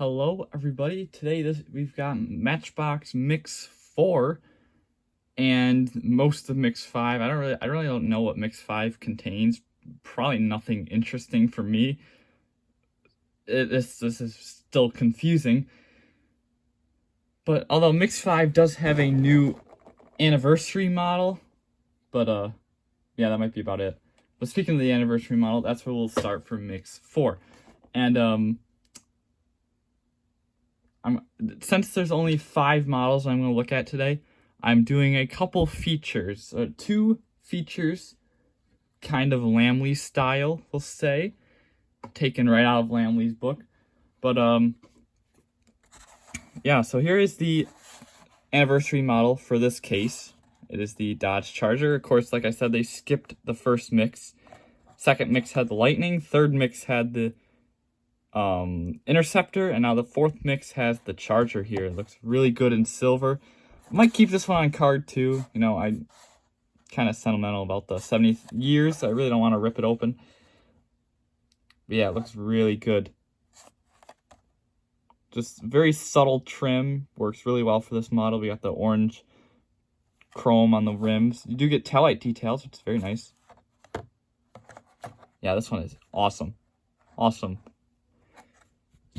Hello everybody. Today we've got Matchbox Mix 4 and most of Mix 5. I really don't know what Mix 5 contains. Probably nothing interesting for me. This is still confusing. But although Mix 5 does have a new anniversary model, but yeah, that might be about it. But speaking of the anniversary model, that's where we'll start for Mix 4. And since there's only 5 models I'm going to look at today, I'm doing a couple features, 2 features, kind of Lamley style, we'll say, taken right out of Lamley's book. But yeah, so here is the anniversary model for this case. It is the Dodge Charger. Of course, like I said, they skipped the first mix. Second mix had the Lightning. Third mix had the Interceptor, and now the fourth mix has the Charger here. It looks really good in silver. I might keep this one on card too. You know, I'm kind of sentimental about the 70th years. I really don't want to rip it open. But yeah, it looks really good. Just very subtle trim. Works really well for this model. We got the orange chrome on the rims. You do get taillight details, which is very nice. Yeah, this one is awesome. Awesome.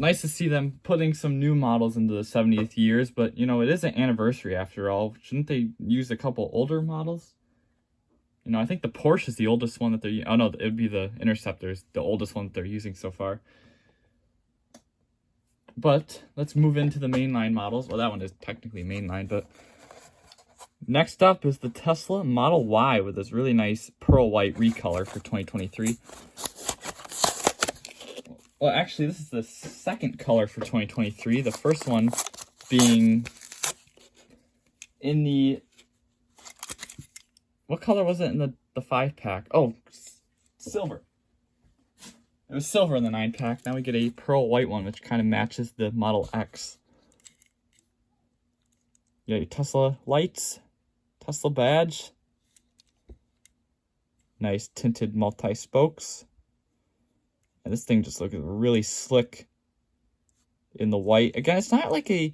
Nice to see them putting some new models into the 70th years, but you know, it is an anniversary after all. Shouldn't they use a couple older models? You know, I think the Porsche is the oldest one that they're oh no, it would be the Interceptors, the oldest one that they're using so far. But let's move into the mainline models. Well, that one is technically mainline, but next up is the Tesla Model Y with this really nice pearl white recolor for 2023. Well, actually, this is the second color for 2023. The first one being in the... What color was it in the 5-pack? Oh, silver. It was silver in the 9-pack. Now we get a pearl white one, which kind of matches the Model X. You got your Tesla lights, Tesla badge. Nice tinted multi-spokes. And this thing just looks really slick in the white. Again, it's not like a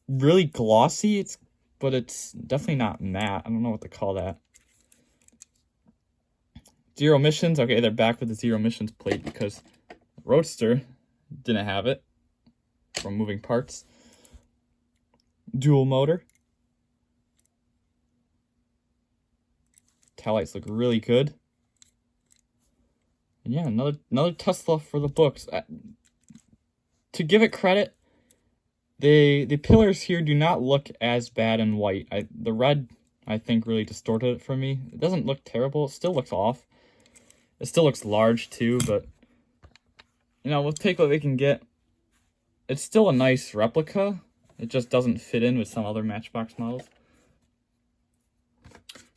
really glossy, but it's definitely not matte. I don't know what to call that. Zero emissions. Okay, they're back with the zero emissions plate because Roadster didn't have it from moving parts. Dual motor. Taillights look really good. And yeah, another Tesla for the books. To give it credit, the pillars here do not look as bad in white. The red, I think, really distorted it for me. It doesn't look terrible. It still looks off. It still looks large too, but you know, we'll take what we can get. It's still a nice replica. It just doesn't fit in with some other Matchbox models.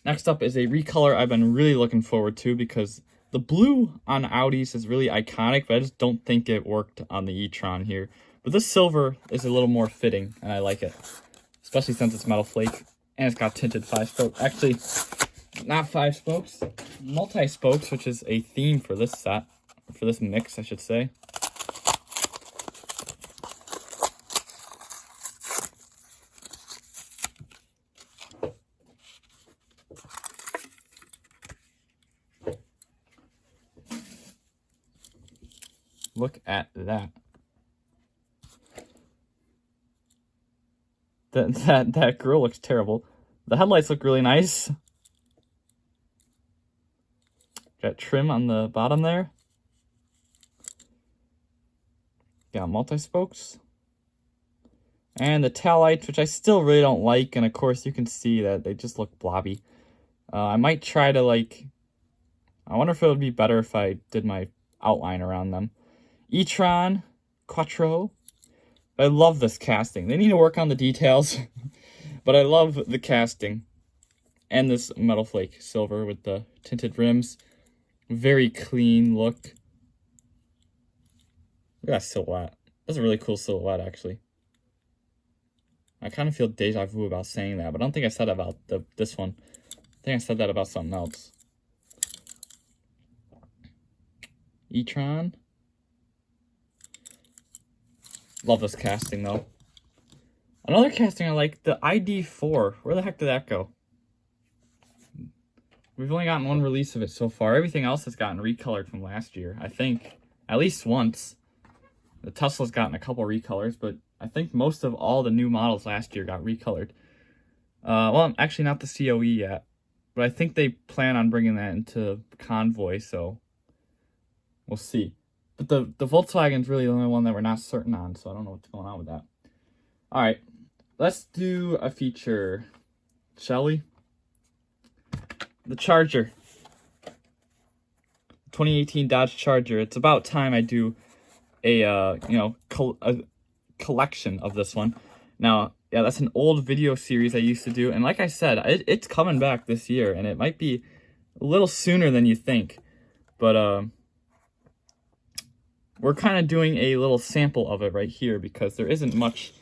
Next up is a recolor I've been really looking forward to because the blue on Audis is really iconic, but I just don't think it worked on the e-tron here. But this silver is a little more fitting, and I like it. Especially since it's metal flake, and it's got tinted 5-spoke. Actually, not 5 spokes, multi-spokes, which is a theme for this set. For this mix, I should say. Look at that. That grill looks terrible. The headlights look really nice. Got trim on the bottom there. Got multi-spokes. And the taillights, which I still really don't like. And of course, you can see that they just look blobby. I might try to I wonder if it would be better if I did my outline around them. e-tron, Quattro. I love this casting. They need to work on the details, but I love the casting. And this metal flake silver with the tinted rims. Very clean look. Look at that silhouette. That's a really cool silhouette, actually. I kind of feel deja vu about saying that, but I don't think I said that about this one. I think I said that about something else. e-tron. Love this casting, though. Another casting I like, the ID4. Where the heck did that go? We've only gotten one release of it so far. Everything else has gotten recolored from last year, I think. At least once. The Tesla's gotten a couple recolors, but I think most of all the new models last year got recolored. Well, actually not the COE yet. But I think they plan on bringing that into Convoy, so we'll see. But the Volkswagen's really the only one that we're not certain on, so I don't know what's going on with that. Alright, let's do a feature, shall we? The Charger. 2018 Dodge Charger. It's about time I do a collection of this one. Now, yeah, that's an old video series I used to do, and like I said, it's coming back this year, and it might be a little sooner than you think, but we're kind of doing a little sample of it right here because there isn't much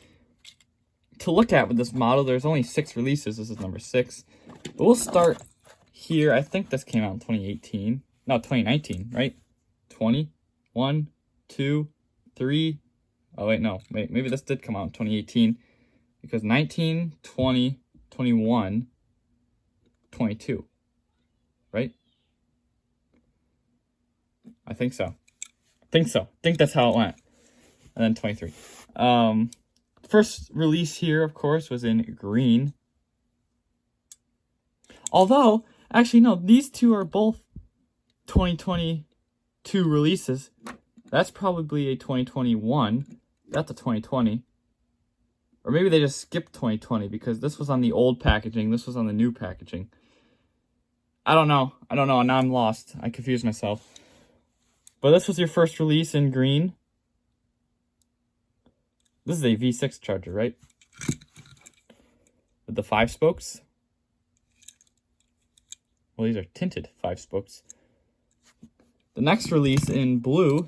to look at with this model. There's only 6 releases. This is number 6, but we'll start here. I think this came out in 2018. No, 2019, right? 20, 1, 2, 3. Oh, wait, no. Wait, maybe this did come out in 2018. Because 19, 20, 21, 22. Right? I think so. I think that's how it went. And then 23. First release here, of course, was in green. Although, actually, no, these two are both 2022 releases. That's probably a 2021. That's a 2020. Or maybe they just skipped 2020 because this was on the old packaging. This was on the new packaging. I don't know. Now I'm lost. I confused myself. But this was your first release in green. This is a V6 Charger, right? With the 5 spokes. Well, these are tinted 5 spokes. The next release in blue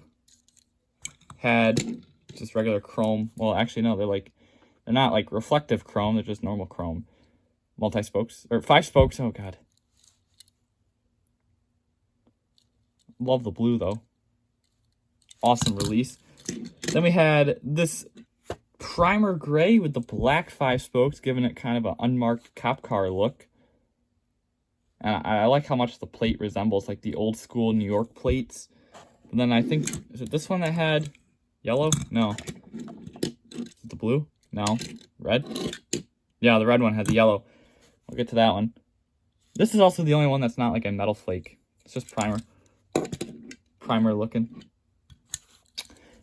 had just regular chrome. Well, actually, no, they're not like reflective chrome. They're just normal chrome. Multi-spokes, or 5 spokes. Oh, God. Love the blue, though. Awesome release. Then we had this primer gray with the black 5 spokes, giving it kind of an unmarked cop car look. And I like how much the plate resembles like the old school New York plates. And then I think, is it this one that had yellow? No. Is it the blue? No. Red? Yeah, the red one had the yellow. We'll get to that one. This is also the only one that's not like a metal flake. It's just primer. Primer looking.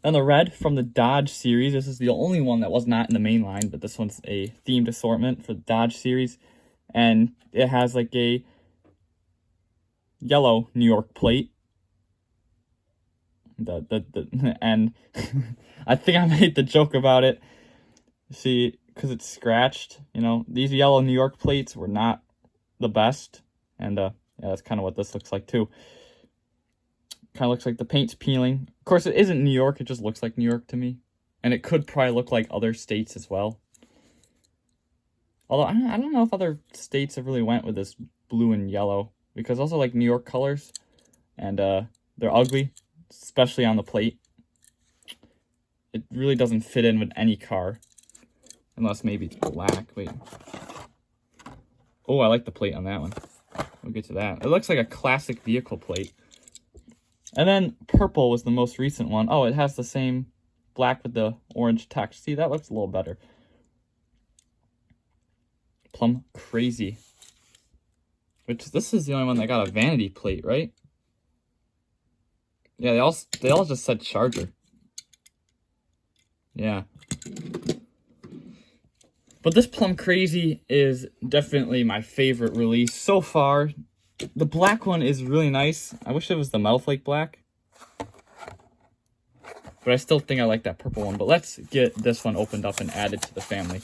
Then the red from the Dodge series. This is the only one that was not in the main line, but this one's a themed assortment for the Dodge series. And it has like a yellow New York plate. And I think I made the joke about it. See, because it's scratched, you know, these yellow New York plates were not the best. And yeah, that's kind of what this looks like too. Kind of looks like the paint's peeling. Of course, it isn't New York. It just looks like New York to me. And it could probably look like other states as well. Although, I don't know if other states have really went with this blue and yellow. Because also like New York colors. And they're ugly. Especially on the plate. It really doesn't fit in with any car. Unless maybe it's black. Wait. Oh, I like the plate on that one. We'll get to that. It looks like a classic vehicle plate. And then purple was the most recent one. Oh, it has the same black with the orange text. See, that looks a little better. Plum Crazy. Which, this is the only one that got a vanity plate, right? Yeah, they all just said Charger. Yeah. But this Plum Crazy is definitely my favorite release so far. The black one is really nice. I wish it was the metal flake black. But I still think I like that purple one. But let's get this one opened up and added to the family.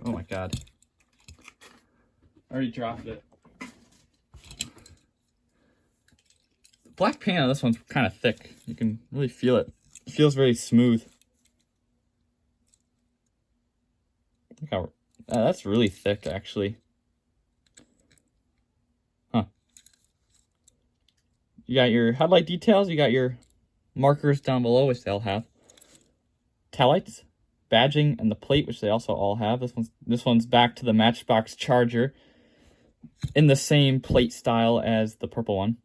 Oh my God. I already dropped it. The black paint on this one's kind of thick. You can really feel it. It feels very smooth. Look how... that's really thick, actually. Huh. You got your headlight details. You got your markers down below, which they'll have. Taillights, badging, and the plate, which they also all have. This one's back to the Matchbox Charger in the same plate style as the purple one.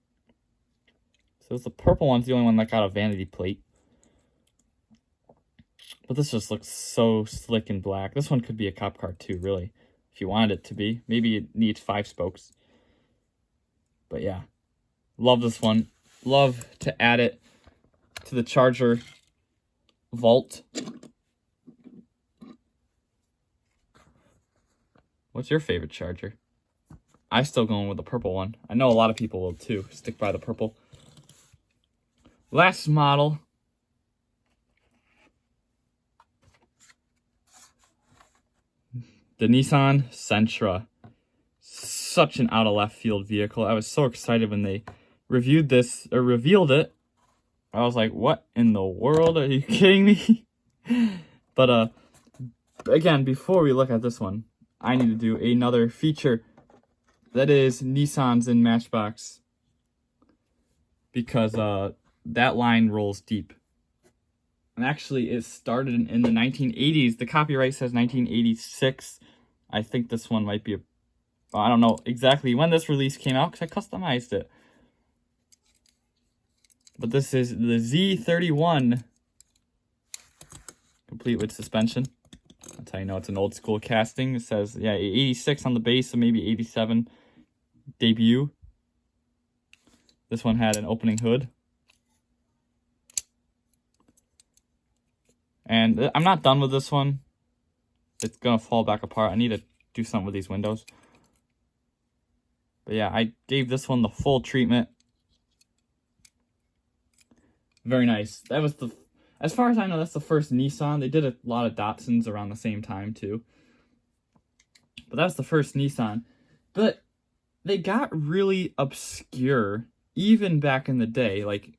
So the purple one's the only one that got a vanity plate. But this just looks so slick and black. This one could be a cop car too, really, if you wanted it to be. Maybe it needs 5 spokes. But yeah, love this one. Love to add it to the Charger vault. What's your favorite Charger? I'm still going with the purple one. I know a lot of people will too. Stick by the purple. Last model. The Nissan Sentra. Such an out of left field vehicle. I was so excited when they reviewed this or revealed it. I was like, what in the world? Are you kidding me? But again, before we look at this one, I need to do another feature that is Nissan's in Matchbox, because that line rolls deep. And actually, it started in the 1980s. The copyright says 1986. I think this one might be I don't know exactly when this release came out because I customized it. But this is the Z31, complete with suspension. That's how you know it's an old school casting. It says, yeah, 86 on the base, so maybe 87 debut. This one had an opening hood. And I'm not done with this one. It's going to fall back apart. I need to do something with these windows. But yeah, I gave this one the full treatment. Very nice. That was as far as I know, that's the first Nissan. They did a lot of Datsuns around the same time too. But that's the first Nissan. But they got really obscure even back in the day. Like,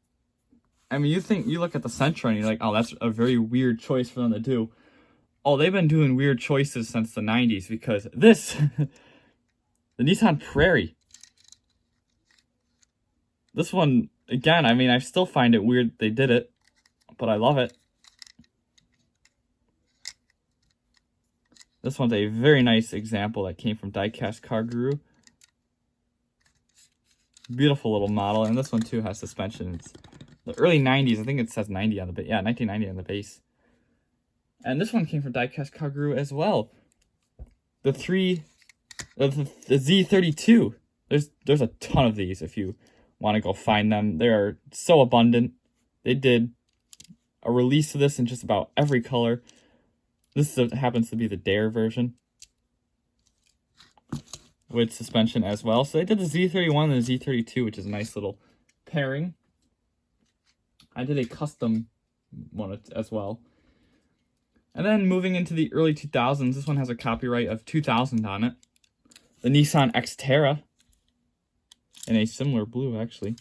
I mean, you look at the Sentra and you're like, oh, that's a very weird choice for them to do. Oh, they've been doing weird choices since the 90s, because this, the Nissan Prairie. This one, again, I mean, I still find it weird they did it, but I love it. This one's a very nice example that came from Diecast Car Guru. Beautiful little model, and this one too has suspension. It's the early 90s, I think it says 90 on the base. Yeah, 1990 on the base. And this one came from Diecast Car Guru as well. The Z32. There's a ton of these if you want to go find them. They are so abundant. They did a release of this in just about every color. This happens to be the Dare version with suspension as well. So they did the Z31 and the Z32, which is a nice little pairing. I did a custom one as well. And then moving into the early 2000s, this one has a copyright of 2000 on it. The Nissan Xterra, in a similar blue, actually.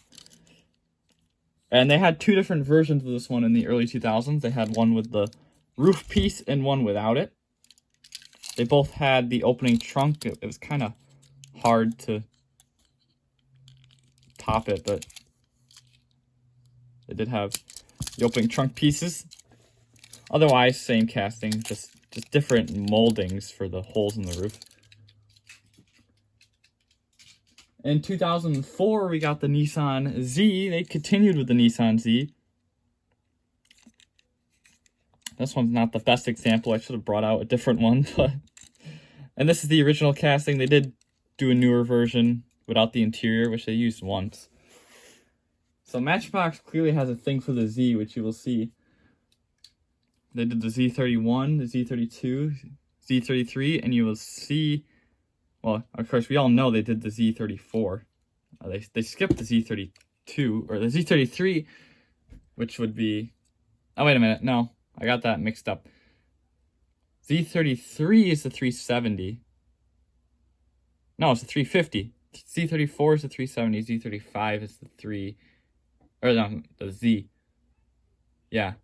And they had 2 different versions of this one in the early 2000s. They had one with the roof piece and one without it. They both had the opening trunk. It was kind of hard to top it, but they did have the opening trunk pieces. Otherwise, same casting, just different moldings for the holes in the roof. In 2004, we got the Nissan Z. They continued with the Nissan Z. This one's not the best example. I should have brought out a different one. But and this is the original casting. They did do a newer version without the interior, which they used once. So Matchbox clearly has a thing for the Z, which you will see. They did the Z31, the Z32, Z33, and you will see, well, of course, we all know they did the Z34. They skipped the Z32, or the Z33, which would be, oh, wait a minute, no, I got that mixed up. Z33 is the 370. No, it's the 350. Z34 is the 370, Z35 is the Z. Yeah.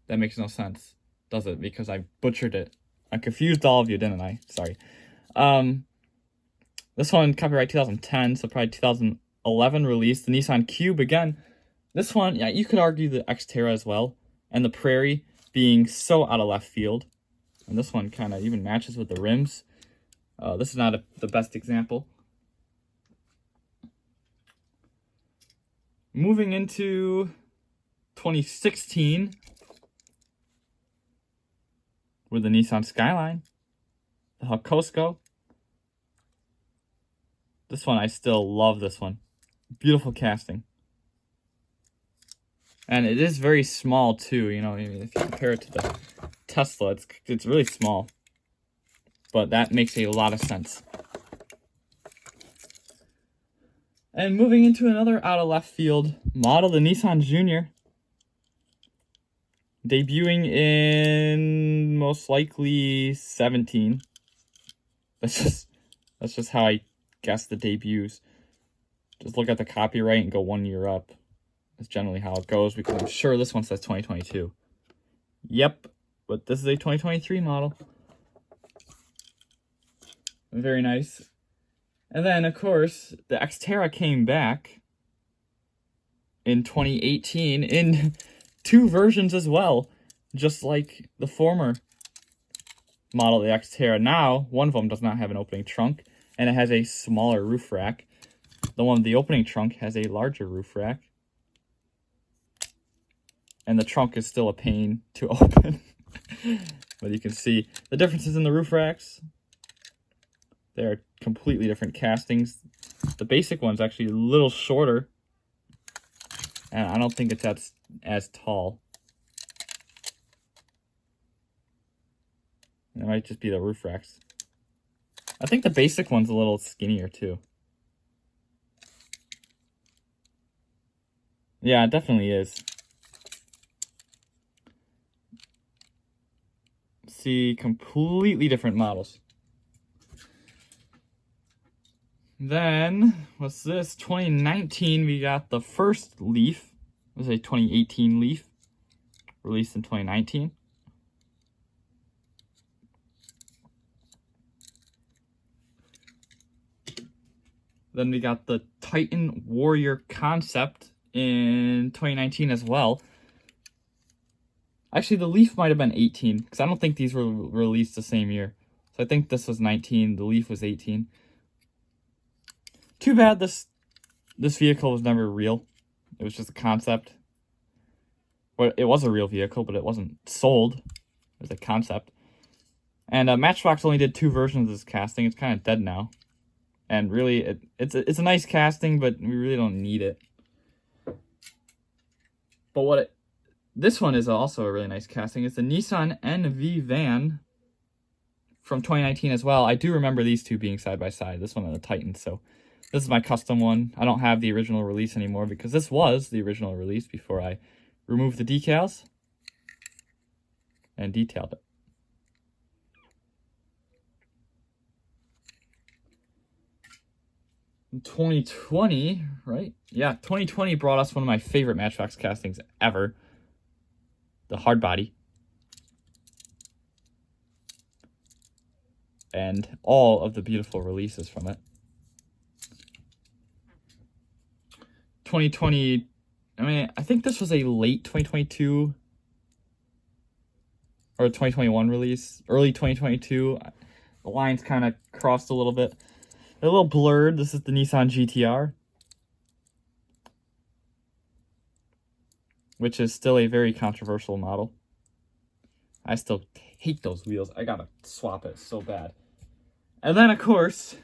That makes no sense, does it? Because I butchered it. I confused all of you, didn't I? Sorry. This one, copyright 2010, so probably 2011 release, the Nissan Cube. Again, this one, yeah, you could argue the Xterra as well, and the Prairie being so out of left field. And this one kind of even matches with the rims. This is not the best example. Moving into 2016 with the Nissan Skyline, the Hakosko. This one, I still love this one. Beautiful casting. And it is very small too, you know, if you compare it to the Tesla, it's really small. But that makes a lot of sense. And moving into another out of left field model, the Nissan Junior. Debuting in most likely 17. That's just how I guess the debuts. Just look at the copyright and go 1 year up. That's generally how it goes, because I'm sure this one says 2022. Yep, but this is a 2023 model. Very nice. And then, of course, the Xterra came back in 2018 in 2 versions as well, just like the former model, the Xterra. Now, one of them does not have an opening trunk, and it has a smaller roof rack. The one with the opening trunk has a larger roof rack. And the trunk is still a pain to open. But you can see the differences in the roof racks. They are completely different castings. The basic one's actually a little shorter. And I don't think it's as tall. It might just be the roof racks. I think the basic one's a little skinnier too. Yeah, it definitely is. See, completely different models. Then, what's this? 2019, we got the first Leaf. It was a 2018 Leaf, released in 2019. Then we got the Titan Warrior concept in 2019 as well. Actually, the Leaf might have been 18, because I don't think these were released the same year. So I think this was 19, the Leaf was 18. Too bad this vehicle was never real. It was just a concept. Well, it was a real vehicle, but it wasn't sold. It was a concept. And Matchbox only did 2 versions of this casting. It's kind of dead now. And really, it's a nice casting, but we really don't need it. But this one is also a really nice casting. It's the Nissan NV van from 2019 as well. I do remember these two being side by side. This one and the Titan. So this is my custom one. I don't have the original release anymore because this was the original release before I removed the decals and detailed it. In 2020, right? Yeah, 2020 brought us one of my favorite Matchbox castings ever. The hard body. And all of the beautiful releases from it. 2020, I mean, I think this was a late 2022 or 2021 release. Early 2022. The lines kind of crossed a little bit. They're a little blurred. This is the Nissan GTR, which is still a very controversial model. I still hate those wheels. I gotta swap it so bad. And then, of course,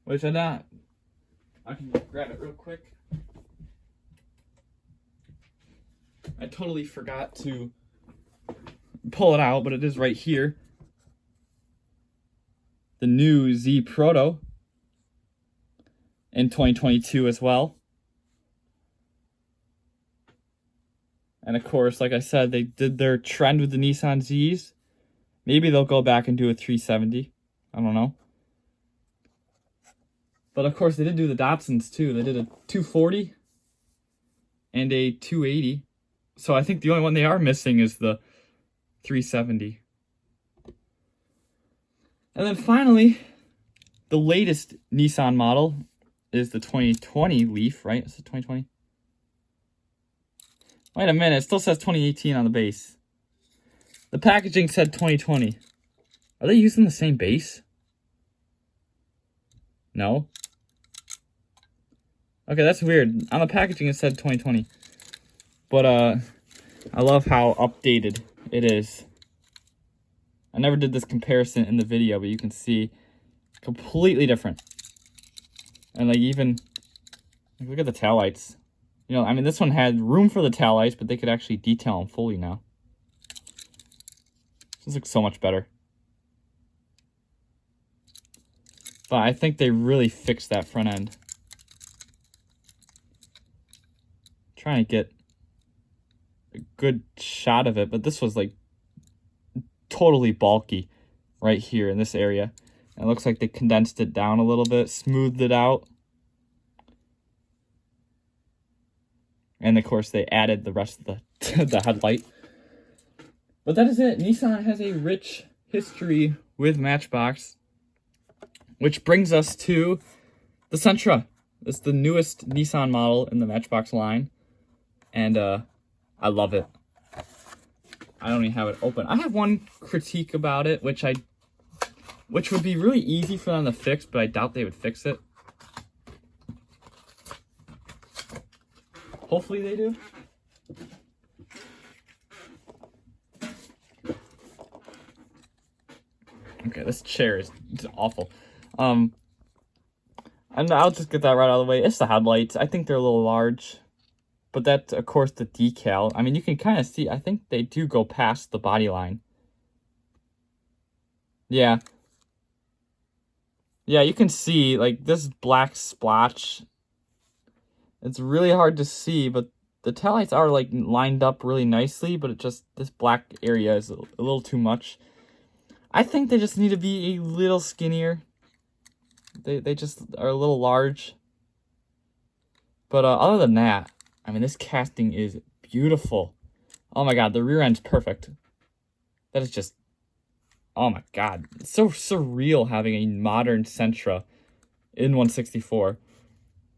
which I can grab it real quick. I totally forgot to pull it out, but it is right here. The new Z Proto in 2022 as well. And of course, like I said, they did their trend with the Nissan Zs. Maybe they'll go back and do a 370. I don't know. But of course, they did do the Datsuns too. They did a 240 and a 280. So I think the only one they are missing is the 370. And then finally, the latest Nissan model is the 2020 Leaf, right? Is it 2020? Wait a minute, it still says 2018 on the base. The packaging said 2020. Are they using the same base? No? Okay, that's weird. On the packaging it said 2020. But I love how updated it is. I never did this comparison in the video, but you can see completely different. And like even look at the taillights. You know, I mean this one had room for the taillights, but they could actually detail them fully now. This looks so much better. But I think they really fixed that front end. Trying to get a good shot of it, but this was like totally bulky right here in this area. And it looks like they condensed it down a little bit, smoothed it out. And of course they added the rest of the headlight. But that is it. Nissan has a rich history with Matchbox. Which brings us to the Sentra. It's the newest Nissan model in the Matchbox line. And I love it. I don't even have it open. I have one critique about it, which would be really easy for them to fix, but I doubt they would fix it. Hopefully they do. Okay, this chair is awful. And I'll just get that right out of the way. It's the headlights. I think they're a little large. But that's, of course, the decal. I mean, you can kind of see, I think they do go past the body line. Yeah. Yeah, you can see, like, this black splotch. It's really hard to see, but the taillights are, like, lined up really nicely, but it just, this black area is a little too much. I think they just need to be a little skinnier. They just are a little large. But other than that, I mean, this casting is beautiful. Oh my god, the rear end's perfect. That is just, oh my god. It's so surreal having a modern Sentra in 164.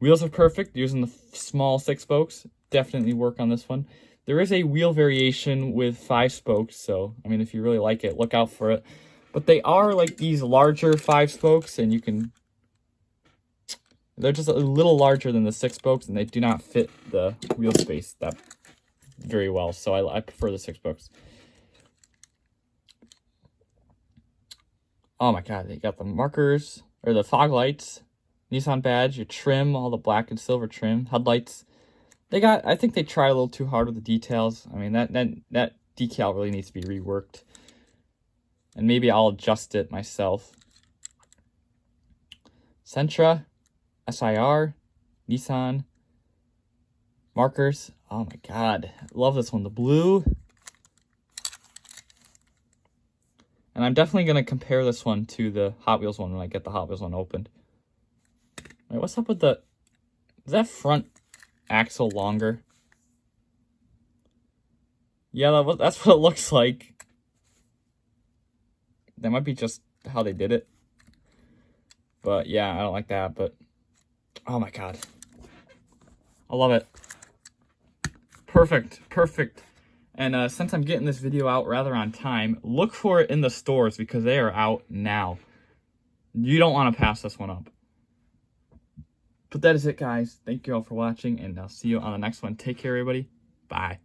Wheels are perfect, using the small 6 spokes. Definitely work on this one. There is a wheel variation with 5 spokes, so, I mean, if you really like it, look out for it. But they are like these larger 5 spokes, and you can... They're just a little larger than the 6 spokes, and they do not fit the wheel space that very well. So I prefer the 6 spokes. Oh my god, they got the markers, or the fog lights, Nissan badge, your trim, all the black and silver trim, headlights. They got, I think they tried a little too hard with the details. I mean, that decal really needs to be reworked. And maybe I'll adjust it myself. Sentra. SIR, Nissan, markers. Oh my god, I love this one. The blue. And I'm definitely going to compare this one to the Hot Wheels one when I get the Hot Wheels one opened. Wait, what's up with the... Is that front axle longer? Yeah, that's what it looks like. That might be just how they did it. But yeah, I don't like that, but... Oh my god. I love it. Perfect. Perfect. And since I'm getting this video out rather on time, look for it in the stores because they are out now. You don't want to pass this one up. But that is it, guys. Thank you all for watching, and I'll see you on the next one. Take care, everybody. Bye.